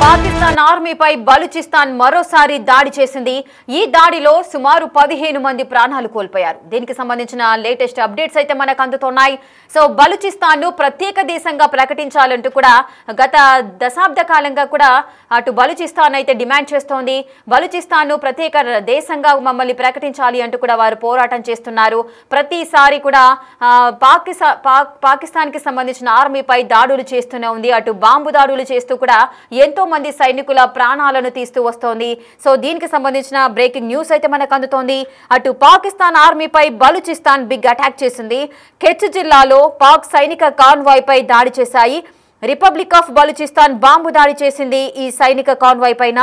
పాకిస్తాన్ ఆర్మీపై బలూచిస్తాన్ మరోసారి దాడి చేసింది. ఈ దాడిలో సుమారు 15 మంది ప్రాణాలు కోల్పోయారు. దీనికి సంబంధించిన లేటెస్ట్ అప్డేట్స్ అయితే మనకు అందుతున్నాయి. సో బలూచిస్తాన్ ను ప్రత్యేక దేశంగా ప్రకటించాలంటూ కూడా గత దశాబ్ద కాలంగా కూడా అటు బలూచిస్తాన్ అయితే డిమాండ్ చేస్తోంది. బలూచిస్తాన్ ను ప్రత్యేక దేశంగా మమ్మల్ని ప్రకటించాలి అంటూ కూడా వారు పోరాటం చేస్తున్నారు. ప్రతిసారి కూడా పాకిస్తాన్ కి సంబంధించిన ఆర్మీపై దాడులు చేస్తూనే ఉంది. అటు బాంబు దాడులు చేస్తూ కూడా ఎంతో మంది సైనికుల ప్రాణాలను తీస్తూ వస్తోంది. సో దీనికి సంబంధించిన బ్రేకింగ్ న్యూస్ అయితే మనకు అందుతోంది. అటు పాకిస్తాన్ ఆర్మీపై బలూచిస్తాన్ బిగ్ అటాక్ చేసింది. కెచ్ జిల్లాలో పాక్ సైనిక కాన్వాయ్ పై దాడి చేశాయి. రిపబ్లిక్ ఆఫ్ బలూచిస్తాన్ బాంబు దాడి చేసింది ఈ సైనిక కాన్వాయ్ పైన.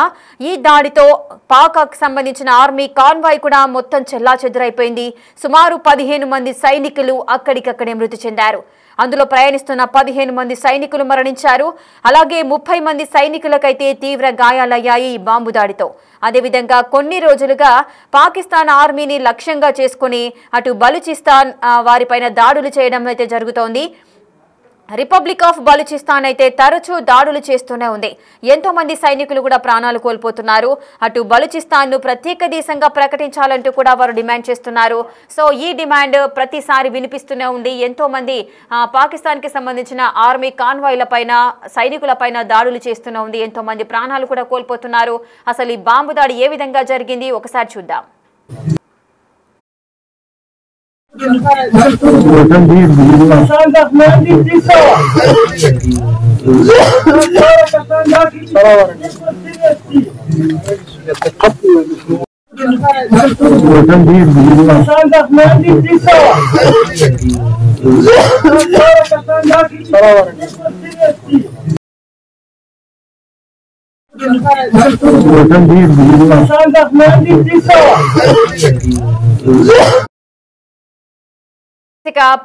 ఈ దాడితో పాక్ సంబంధించిన ఆర్మీ కాన్వాయ్ కూడా మొత్తం చెల్లాచెదురైపోయింది. సుమారు 15 మంది సైనికులు అక్కడికక్కడే మృతి చెందారు. అందులో ప్రయాణిస్తున్న 15 మంది సైనికులు మరణించారు. అలాగే 30 మంది సైనికులకైతే తీవ్ర గాయాలయ్యాయి ఈ బాంబు దాడితో. అదేవిధంగా కొన్ని రోజులుగా పాకిస్తాన్ ఆర్మీని లక్ష్యంగా చేసుకుని అటు బలూచిస్తాన్ వారిపైన దాడులు చేయడం అయితే జరుగుతోంది. రిపబ్లిక్ ఆఫ్ బలూచిస్తాన్ అయితే తరచూ దాడులు చేస్తూనే ఉంది. ఎంతో మంది సైనికులు కూడా ప్రాణాలు కోల్పోతున్నారు. అటు బలూచిస్తాన్ ను ప్రత్యేక దేశంగా ప్రకటించాలంటూ కూడా వారు డిమాండ్ చేస్తున్నారు. సో ఈ డిమాండ్ ప్రతిసారి వినిపిస్తూనే ఉంది. ఎంతో మంది పాకిస్తాన్ కి సంబంధించిన ఆర్మీ కాన్వాయ్ల పైన సైనికుల పైన దాడులు చేస్తూనే ఉంది. ఎంతో మంది ప్రాణాలు కూడా కోల్పోతున్నారు. అసలు ఈ బాంబు దాడి ఏ విధంగా జరిగింది ఒకసారి చూద్దాం.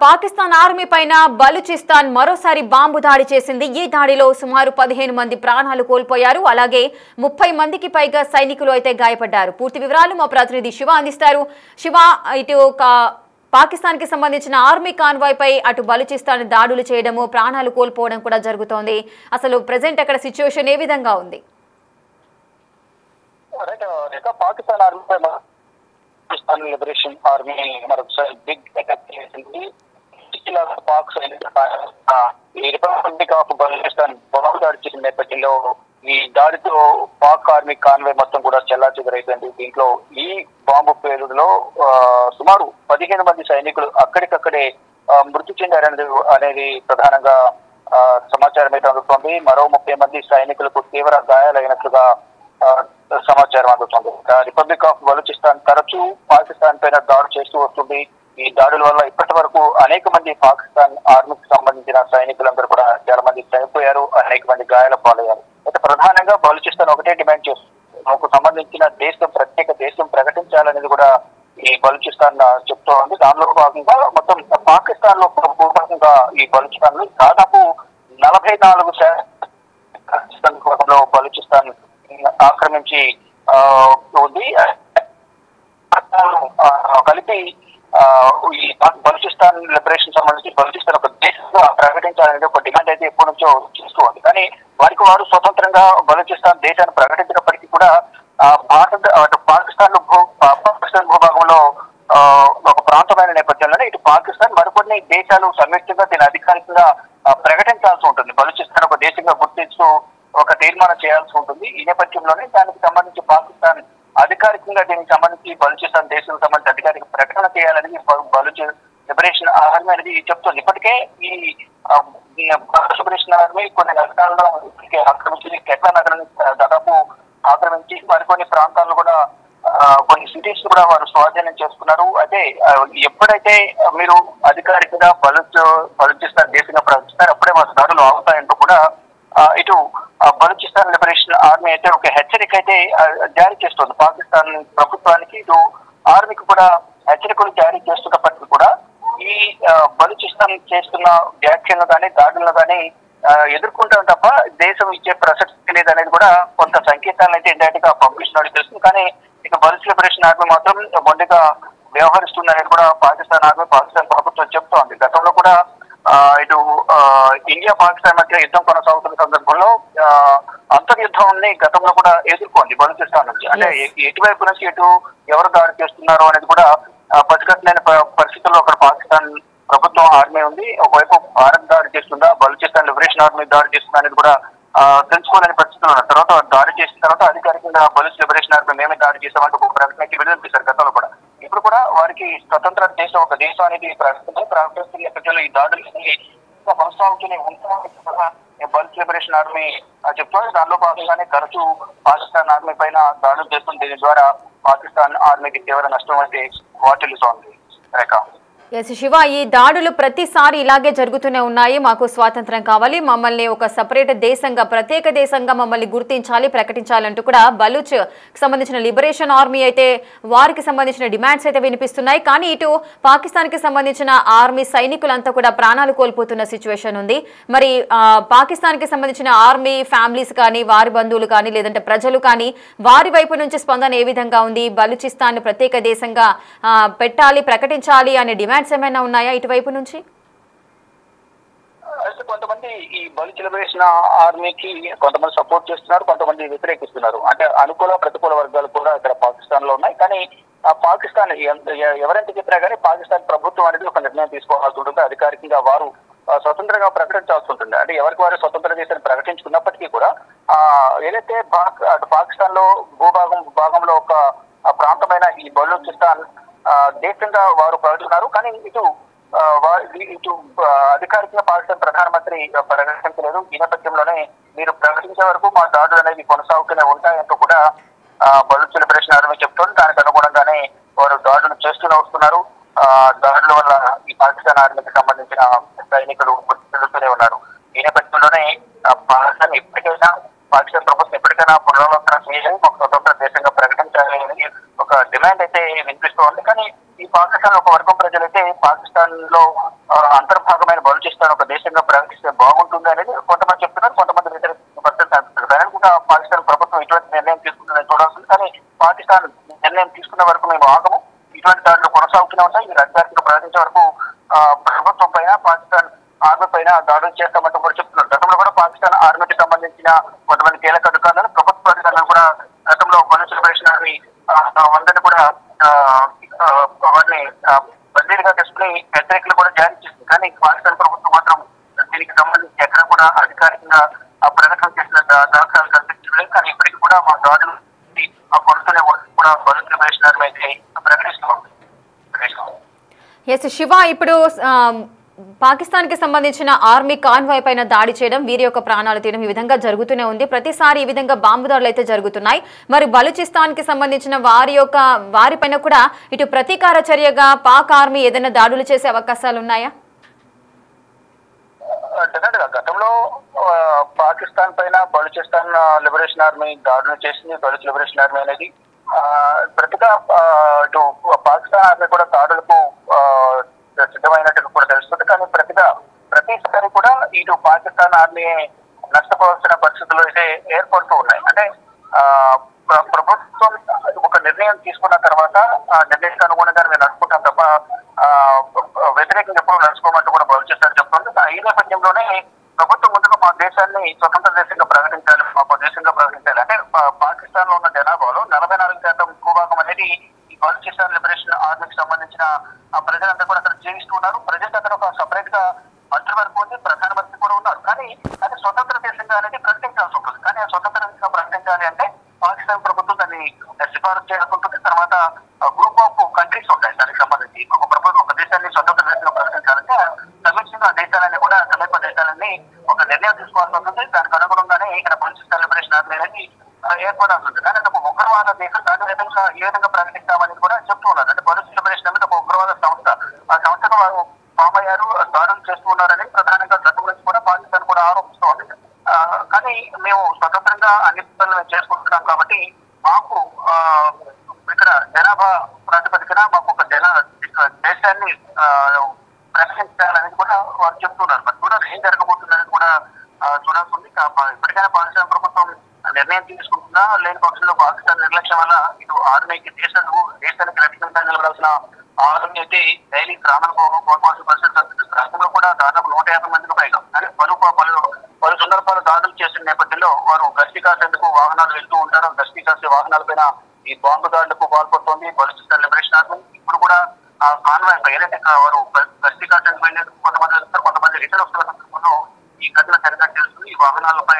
పాకిస్తాన్ ఆర్మీ పైన బలూచిస్తాన్ మరోసారి బాంబు దాడి చేసింది. ఈ దాడిలో సుమారు 15 మంది ప్రాణాలు కోల్పోయారు. అలాగే 30 మందికి పైగా సైనికులు అయితే గాయపడ్డారు. పూర్తి వివరాలు మా ప్రతినిధి శివ అందిస్తారు. శివ, ఇటు పాకిస్తాన్ కి సంబంధించిన ఆర్మీ కాన్వాయ్ పై అటు బలూచిస్తాన్ దాడులు చేయడము, ప్రాణాలు కోల్పోవడం కూడా జరుగుతోంది. అసలు ప్రెసెంట్ అక్కడ సిచ్యువేషన్ ఏ విధంగా ఉంది? పాకిస్తాన్ లిబరేషన్ ఆర్మీ మరొకసారి బిగ్ అటాక్ చేసింది. పాక్ సైనిక రిపబ్లిక్ ఆఫ్ బలూచిస్తాన్ బాంబు దాడి చేసిన నేపథ్యంలో ఈ దాడితో పాక్ ఆర్మీ కాన్వాయ్ మొత్తం కూడా చెల్లాచెదురైపోయింది. దీంట్లో ఈ బాంబు పేలుడులో సుమారు 15 మంది సైనికులు అక్కడికక్కడే మృతి చెందారనేది ప్రధానంగా సమాచారం అయితే అందుతోంది. మరో 30 మంది సైనికులకు తీవ్ర గాయాలైనట్లుగా సమాచారం అందుతుంది. రిపబ్లిక్ ఆఫ్ బలూచిస్తాన్ తరచూ పాకిస్తాన్ పైన దాడి చేస్తూ వస్తుంది. ఈ దాడుల వల్ల ఇప్పటి వరకు అనేక మంది పాకిస్తాన్ ఆర్మీకి సంబంధించిన సైనికులందరూ కూడా చాలా మంది చనిపోయారు, అనేక మంది గాయాల పాలయ్యారు. అయితే ప్రధానంగా బలూచిస్తాన్ ఒకటే డిమాండ్ చేస్తుంది, మాకు సంబంధించిన దేశం ప్రత్యేక దేశం ప్రకటించాలనేది కూడా ఈ బలూచిస్తాన్ చెప్తూ ఉంది. దానిలో భాగంగా మొత్తం పాకిస్తాన్ లో భూభాగంగా ఈ బలూచిస్తాన్ లో దాదాపు 44% బలూచిస్తాన్ ఆక్రమించి ఉంది. కలిపి ఈ బలూచిస్తాన్ లిబరేషన్ సంబంధించి బలూచిస్తాన్ ఒక దేశంగా ప్రకటించాలనేది ఒక డిమాండ్ అయితే ఎప్పటి నుంచో చేస్తూ ఉంది. కానీ వారికి వారు స్వతంత్రంగా బలూచిస్తాన్ దేశాన్ని ప్రకటించినప్పటికీ కూడా పాకిస్తాన్ భూభాగంలో ఒక ప్రాంతమైన నేపథ్యంలోనే ఇటు పాకిస్తాన్ మరికొన్ని దేశాలు సంయుక్తంగా దీన్ని అధికారికంగా ప్రకటించాల్సి ఉంటుంది. బలూచిస్తాన్ ఒక దేశంగా గుర్తిస్తూ ఒక తీర్మానం చేయాల్సి ఉంటుంది. ఈ నేపథ్యంలోనే దానికి సంబంధించి పాకిస్తాన్ అధికారికంగా దీనికి సంబంధించి బలూచిస్తాన్ దేశం సంబంధించి అధికారిక ప్రకటన చేయాలని బలూచ్ లిబరేషన్ ఆర్మీ అనేది చెప్తుంది. ఇప్పటికే ఈ బలూచ్ లిబరేషన్ ఆర్మీ కొన్ని నగరాల్లో ఆక్రమించి కెట్లా నగరాన్ని దాదాపు ఆక్రమించి మరికొన్ని ప్రాంతాల్లో కూడా కొన్ని సిటీస్ కూడా వారు స్వాధీనం చేసుకున్నారు. అయితే ఎప్పుడైతే మీరు అధికారికంగా బలూచిస్తాన్ దేశంగా ప్రకటిస్తారు అప్పుడే మా దాడులు ఆగుతాయంటూ కూడా ఇటు బలూచిస్తాన్ లిబరేషన్ ఆర్మీ అయితే ఒక హెచ్చరిక అయితే జారీ చేస్తుంది పాకిస్తాన్ ప్రభుత్వానికి. ఇటు ఆర్మీకి కూడా హెచ్చరికలు జారీ చేస్తున్నప్పటికీ కూడా ఈ బలూచిస్తాన్ చేస్తున్న వ్యాఖ్యలను కానీ దాడులను కానీ ఎదుర్కొంటాం తప్ప దేశం ఇచ్చే ప్రసక్తి లేదనేది కూడా కొంత సంకేతాలను అయితే ఇండైరెక్ట్ గా పంపిస్తున్నట్టు తెలుస్తుంది. కానీ ఇక బలూచ్ లిబరేషన్ ఆర్మీ మాత్రం మొండిగా వ్యవహరిస్తుందనేది కూడా పాకిస్తాన్ ఆర్మీ పాకిస్తాన్ ప్రభుత్వం చెప్తోంది. గతంలో కూడా ఇటు ఇండియా పాకిస్తాన్ మధ్య యుద్ధం కొనసాగుతున్న సందర్భంలో అంతర్యుద్ధాన్ని గతంలో కూడా ఎదుర్కొంది బలూచిస్తాన్ నుంచి. అంటే ఎటువైపు నుంచి ఎటు ఎవరు దాడి చేస్తున్నారో అనేది కూడా పసిగట్టలేని పరిస్థితుల్లో అక్కడ పాకిస్తాన్ ప్రభుత్వం ఆర్మీ ఉంది. ఒకవైపు భారత్ దాడి చేస్తుందా, బలూచిస్తాన్ లిబరేషన్ ఆర్మీ దాడి చేస్తుందా అనేది కూడా తెలుసుకోలేని పరిస్థితులు ఉన్నాయి. తర్వాత దాడి చేసిన తర్వాత అధికారికంగా బలూచ్ లిబరేషన్ ఆర్మీ మేమే దాడి చేసామంటూ ఒక ప్రకటనకి విడుదల చేశారు గతంలో కూడా. ఇప్పుడు కూడా వారికి స్వతంత్ర దేశం, ఒక దేశం అనేది ప్రకటిస్తున్న నేపథ్యంలో ఈ దాడులు కొనసాగుతూనే ఉంటాయని బలూచ్ లిబరేషన్ ఆర్మీ చెప్తున్నారు. దానిలో భాగంగానే తరచూ పాకిస్తాన్ ఆర్మీ పైన దాడులు చేస్తుంది. దీని ద్వారా పాకిస్తాన్ ఆర్మీకి తీవ్ర నష్టం అయితే వాటిల్లుతోంది. రేఖ. ఎస్ శివ, ఈ దాడులు ప్రతిసారి ఇలాగే జరుగుతూనే ఉన్నాయి. మాకు స్వాతంత్రం కావాలి, మమ్మల్ని ఒక సపరేట్ దేశంగా, ప్రత్యేక దేశంగా మమ్మల్ని గుర్తించాలి, ప్రకటించాలంటూ కూడా బలూచ్ సంబంధించిన లిబరేషన్ ఆర్మీ అయితే వారికి సంబంధించిన డిమాండ్స్ అయితే వినిపిస్తున్నాయి. కానీ ఇటు పాకిస్తాన్కి సంబంధించిన ఆర్మీ సైనికులంతా కూడా ప్రాణాలు కోల్పోతున్న సిచ్యువేషన్ ఉంది. మరి పాకిస్తాన్కి సంబంధించిన ఆర్మీ ఫ్యామిలీస్ కానీ, వారి బంధువులు కానీ, లేదంటే ప్రజలు కానీ, వారి వైపు నుంచి స్పందన ఏ విధంగా ఉంది? బలూచిస్తాన్ ప్రత్యేక దేశంగా పెట్టాలి, ప్రకటించాలి అనే డిమాండ్స్ ఏమైనా ఉన్నాయా ఇటువైపు నుంచి? అయితే కొంతమంది ఈ బలూచ్ లిబరేషన్ ఆర్మీకి కొంతమంది సపోర్ట్ చేస్తున్నారు, కొంతమంది వ్యతిరేకిస్తున్నారు. అంటే అనుకూల ప్రతికూల వర్గాలు కూడా ఇక్కడ పాకిస్తాన్ లో ఉన్నాయి. కానీ పాకిస్తాన్ ఎవరైతే చెప్పినా కానీ పాకిస్తాన్ ప్రభుత్వం అనేది ఒక నిర్ణయం తీసుకోవాల్సి ఉంటుంది. అధికారికంగా వారు స్వతంత్రంగా ప్రకటించాల్సి ఉంటుంది. అంటే ఎవరికి వారు స్వతంత్ర దేశాన్ని ప్రకటించుకున్నప్పటికీ కూడా ఏదైతే పాకిస్తాన్ లో భాగంలో ఒక ప్రాంతమైన ఈ బలూచిస్తాన్ దేశంగా వారు ప్రకటిస్తున్నారు. కానీ ఇటు అధికారికంగా పాకిస్తాన్ ప్రధానమంత్రి ప్రకటించలేదు. ఈ నేపథ్యంలోనే మీరు ప్రకటించే వరకు మా దాడులు అనేవి కొనసాగుతూనే ఉంటాయంటూ కూడా బలూచ్ లిబరేషన్ ఆర్మీ చెప్తోంది. దానికి అనుగుణంగానే వారు దాడులు చేస్తూనే వస్తున్నారు. దాడుల వల్ల ఈ పాకిస్తాన్ ఆర్మీకి సంబంధించిన సైనికులు తెలుస్తూనే ఉన్నారు. ఈ నేపథ్యంలోనే పాకిస్తాన్ ప్రభుత్వం ఎప్పటికైనా పునరాలోచన చేయాలి, ఒక స్వతంత్ర దేశంగా ప్రకటించాలి అని ఒక డిమాండ్ అయితే వినిపిస్తోంది. కానీ ఈ పాకిస్తాన్ ఒక వర్గం ప్రజలైతే పాకిస్తాన్ లో అంతర్భాగమైన బలూచిస్తాన్ ఒక దేశంగా ప్రకటిస్తే బాగుంటుంది అనేది కొంతమంది చెప్తున్నారు, కొంతమంది వ్యతిరేకిస్తున్నారు. కూడా పాకిస్తాన్ ప్రభుత్వం ఇటువంటి నిర్ణయం తీసుకుంటుందని చూడాల్సింది. కానీ పాకిస్తాన్ నిర్ణయం తీసుకున్న వరకు మేము ఆగము, ఇటువంటి దాడులు కొనసాగుతూనే ఉంటాయి. ఈ అధికారికంగా ప్రకటించే వరకు ప్రభుత్వం పైన, పాకిస్తాన్ ఆర్మీ పైన దాడులు చేస్తామంటూ కూడా చెప్తున్నారు. గతంలో కూడా పాకిస్తాన్ ఆర్మీకి సంబంధించిన కొంతమంది కీలక అధికారులను, ప్రభుత్వ అధికారులను కూడా గతంలో బలూచ్ లిబరేషన్ ఆర్మీ అందరినీ కూడా వారిని బందీలుగా తీసుకుని వ్యతిరేకులు కూడా జారీ చేసింది. కానీ పాకిస్తాన్ ప్రభుత్వం మాత్రం దీనికి సంబంధించి ఎక్కడ కూడా అధికారికంగా ప్రకటన చేసిన దాఖలాలు కనిపించలేదు. కానీ ఇప్పటికీ కూడా మా దాడులు కొడుతూనే కూడా బలూచ్ లిబరేషన్ ఆర్మీ అయితే ప్రకటిస్తున్నాం. ఎస్ శివ, ఇప్పుడు పాకిస్తాన్కి సంబంధించిన ఆర్మీ కాన్వాయ్ పైన దాడి చేయడం, వీరి యొక్క ప్రాణాలు తీయడం ఈ విధంగా జరుగుతూనే ఉంది. ప్రతిసారి ఈ విధంగా బాంబు దాడులు అయితే జరుగుతున్నాయి. మరి బలూచిస్తాన్కి సంబంధించిన వారిపైన కూడా ఇటు ప్రతీకార చర్యగా పాక్ ఆర్మీ ఏదైనా దాడులు చేసే అవకాశాలు ఉన్నాయా? గతంలో పాకిస్తాన్ పైన బలూచిస్తాన్ లిబరేషన్ ఆర్మీ దాడులు చేసింది. బలూచ్ లిబరేషన్ ఆర్మీ అనేది ప్రతిగా ఇటు పాకిస్తాన్ ఆర్మీ కూడా దాడులకు సిద్ధమైనట్టు కూడా తెలుస్తుంది. కానీ ప్రతిసారి కూడా ఇటు పాకిస్తాన్ ఆర్మీ నష్టపోవాల్సిన పరిస్థితులు అయితే ఏర్పడుతూ ఉన్నాయి. అంటే ప్రభుత్వం ఒక నిర్ణయం తీసుకున్న తర్వాత ఆ నిర్ణయానికి అనుగుణంగా మేము నడుచుకుంటాం తప్ప వ్యతిరేకంగా ఎప్పుడు నడుచుకోమంటూ కూడా బలూచిస్తాన్ చెప్తుంది. ఈ నేపథ్యంలోనే ప్రభుత్వం ముందుగా మా దేశాన్ని స్వతంత్ర దేశంగా ప్రకటించాలి, మా దేశంగా ప్రకటించాలి. అంటే పాకిస్తాన్ లో ఉన్న జనాభాలో 44% భూభాగం అనేది ఈ బలూచిస్తాన్ లిబరేషన్ ఆర్మీకి సంబంధించిన ప్రజలంతా కూడా అక్కడ జీవిస్తున్నారు. ప్రజలకు అక్కడ ఒక సపరేట్ గా మంత్రివర్గం ఉంది, ప్రధానమంత్రి కూడా ఉన్నారు. కానీ అది స్వతంత్ర దేశంగా అనేది ప్రకటించాల్సి ఉంటుంది. కానీ ఆ స్వతంత్ర దేశంగా ప్రకటించాలి అంటే పాకిస్తాన్ ప్రభుత్వం దాన్ని సిఫారసు చేయాల్సి తర్వాత గ్రూప్ ఆఫ్ కంట్రీస్ ఉంటాయి. దానికి సంబంధించి ఒక దేశాన్ని స్వతంత్ర దేశంగా ప్రకటించాలంటే సమీక్షంగా దేశాలన్నీ కూడా సమీప దేశాలన్నీ ఒక నిర్ణయం తీసుకోవాల్సి ఉంటుంది. దానికి అనుగుణంగానే ఇక్కడ బలూచిస్తాన్ లిబరేషన్ ఆర్మీ అనేది ఏర్పడాల్సి ఉంటుంది. కానీ ఒక ఉగ్రవాద దేశం దాని విధంగా ఏ విధంగా ప్రకటిస్తామని కూడా చెప్తూ ఉన్నారు. అంటే బలూచ్ లిబరేషన్ అనేది ఒక ఉగ్రవాద సంస్థ, ఆ సంస్థను వారు ఫామ్ అయ్యారు, దాడులు చేస్తూ ఉన్నారని ప్రధానంగా గతం నుంచి కూడా పాకిస్తాన్ కూడా ఆరోపిస్తూ ఉంది. కానీ మేము స్వతంత్రంగా అన్ని పనులు చేసుకుంటున్నాం కాబట్టి మాకు ఇక్కడ జనాభా ప్రాతిపదికన మాకు ఒక దేశాన్ని ప్రకటించాలనేది కూడా వారు చెప్తున్నారు. మరి కూడా ఏం జరగబోతుందని కూడా చూడాల్సి ఉంది. ఇప్పటికైనా పాకిస్తాన్ ప్రభుత్వం నిర్ణయం తీసుకుంటున్నా, లేని పక్షంలో పాకిస్తాన్ నిర్లక్ష్యం వల్ల ఇటు ఆర్మీకి దేశానికి రక్షణగా నిలబడాల్సిన ఆర్మీ అయితే డైలీ ప్రాణాలు కోల్పోవాల్సిన పరిస్థితి రాష్ట్రంలో కూడా దాదాపు 150 మందికి పైగా అంటే పలు సందర్భాలు దాడులు చేసిన నేపథ్యంలో వారు గస్తీ కాసేందుకు వాహనాలు వెళ్తూ ఉంటారు. గస్తీ కాసే వాహనాలపైన ఈ బాంబు దాడులకు పాల్పడుతోంది బలూచిస్తాన్ లిబరేషన్ ఆర్మీ. ఇప్పుడు కూడా ఆ కాన్వాయ్ ఏదైతే వారు గస్తీ కాసేందుకు వెళ్ళేందుకు కొంతమంది వెళ్తారు, కొంతమంది రిటర్న్ వస్తున్న సందర్భంలో ఈ ఘటన సరిగ్గా ఈ వాహనాలపై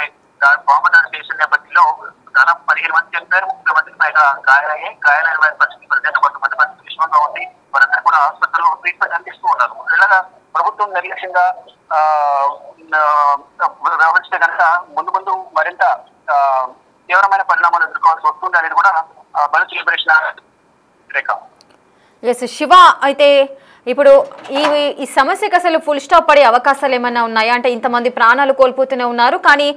బాంబు దాడి చేసిన నేపథ్యంలో దాదాపు 15 మంది చనిపోయారు, 30 మందికి పైగా గాయాలైన వారి పరిస్థితి ప్రజెంట్ కొంతమంది పరిస్థితి విషమంగా ఉంది. వారందరూ కూడా ఆసుపత్రిలో ట్రీట్మెంట్ అందిస్తూ ఉన్నారు. ఇలాగా ప్రభుత్వం నిర్లక్ష్యంగా వ్యవహరిస్తే కనుక ముందు మరింత తీవ్రమైన పరిణామాలు ఎదుర్కోవాల్సి వస్తుంది అనేది కూడా బలూచ్ లిబరేషన్ రేఖ. ఎస్ శివ, అయితే ఇప్పుడు ఈ సమస్యకు అసలు ఫుల్ స్టాప్ పడే అవకాశాలు ఏమైనా ఉన్నాయా? అంటే ఇంతమంది ప్రాణాలు కోల్పోతూనే ఉన్నారు, కానీ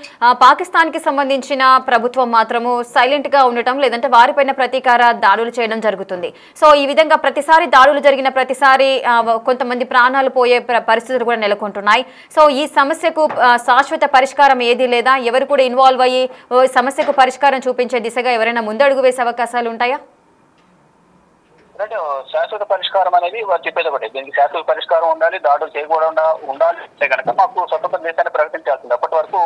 పాకిస్తాన్కి సంబంధించిన ప్రభుత్వం మాత్రము సైలెంట్గా ఉండటం, లేదంటే వారిపైన ప్రతీకార దాడులు చేయడం జరుగుతుంది. సో ఈ విధంగా ప్రతిసారి దాడులు జరిగిన ప్రతిసారి కొంతమంది ప్రాణాలు పోయే పరిస్థితులు కూడా నెలకొంటున్నాయి. సో ఈ సమస్యకు శాశ్వత పరిష్కారం ఏది లేదా? ఎవరు కూడా ఇన్వాల్వ్ అయ్యి సమస్యకు పరిష్కారం చూపించే దిశగా ఎవరైనా ముందడుగు వేసే అవకాశాలు ఉంటాయా? శాశ్వత పరిష్కారం అనేది వారు చెప్పేది ఒకటి. దీనికి శాశ్వత పరిష్కారం ఉండాలి, దాడులు చేయకుండా ఉండాలి అంటే కనుక మాకు స్వతంత్ర దేశాన్ని ప్రకటించాల్సింది. అప్పటి వరకు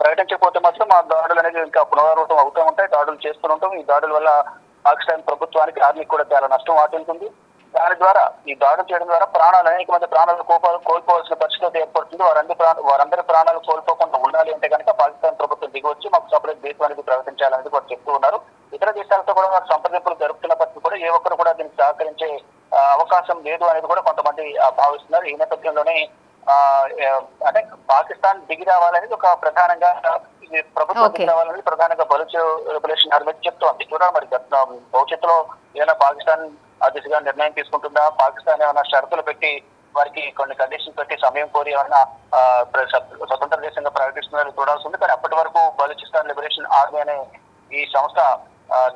ప్రకటించకపోతే మాత్రం ఆ దాడులు అనేది ఇంకా పునరావృతం అవుతూ ఉంటాయి, దాడులు చేస్తూ ఉంటాం. ఈ దాడుల వల్ల పాకిస్తాన్ ప్రభుత్వానికి ఆర్మీకి కూడా చాలా నష్టం వాటిల్తుంది. దాని ద్వారా ఈ దాడులు చేయడం ద్వారా అనేక మంది ప్రాణాలు కోల్పోవాల్సిన పరిస్థితి ఏర్పడుతుంది. వారందరి ప్రాణాలు కోల్పోకుండా ఉండాలి అంటే కనుక పాకిస్తాన్ ప్రభుత్వం దిగొచ్చి మాకు సపరేట్ దేశం అనేది ప్రకటించాలనేది కూడా చెప్తూ ఉన్నారు. ఇతర దేశాలతో కూడా వారు సంప్రదింపులు జరుపుతున్నప్పటికీ కూడా ఏ ఒక్కరు కూడా దీనికి సహకరించే అవకాశం లేదు అనేది కూడా కొంతమంది భావిస్తున్నారు. ఈ నేపథ్యంలోనే అంటే పాకిస్తాన్ దిగి రావాలనేది ఒక ప్రధానంగా ప్రభుత్వం దిగి రావాలనేది ప్రధానంగా బలూచ్ లిబరేషన్ ఆర్మీ చెప్తోంది. చూడాలి మరి భవిష్యత్తులో ఏదైనా పాకిస్తాన్ ఆ దిశగా నిర్ణయం తీసుకుంటుందా, పాకిస్తాన్ ఏమైనా షరతులు పెట్టి వారికి కొన్ని కండిషన్స్ పెట్టి సమయం కోరి ఏమైనా స్వతంత్ర దేశంగా ప్రకటిస్తున్నారని చూడాల్సి ఉంది. కానీ అప్పటి వరకు బలూచిస్తాన్ లిబరేషన్ ఆర్మీ అనే ఈ సంస్థ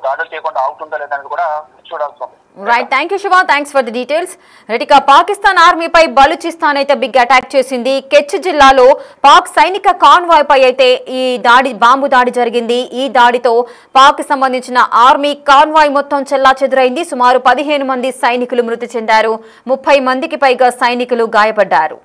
దాడులు చేయకుండా అవుతుందా లేదని కూడా చూడాల్సి ఉంది. Right, thank you Shiva, thanks for the details. Right, Pakistan ఆర్మీపై బలూచిస్తాన్ అయితే బిగ్ అటాక్ చేసింది. కెచ్ జిల్లాలో పాక్ సైనిక కాన్వాయ్ పై అయితే ఈ బాంబు దాడి జరిగింది. ఈ దాడితో పాక్ సంబంధించిన ఆర్మీ కాన్వాయ్ మొత్తం చెల్లాచెదురైంది. సుమారు 15 మంది సైనికులు మృతి చెందారు, 30 మందికి పైగా సైనికులు గాయపడ్డారు.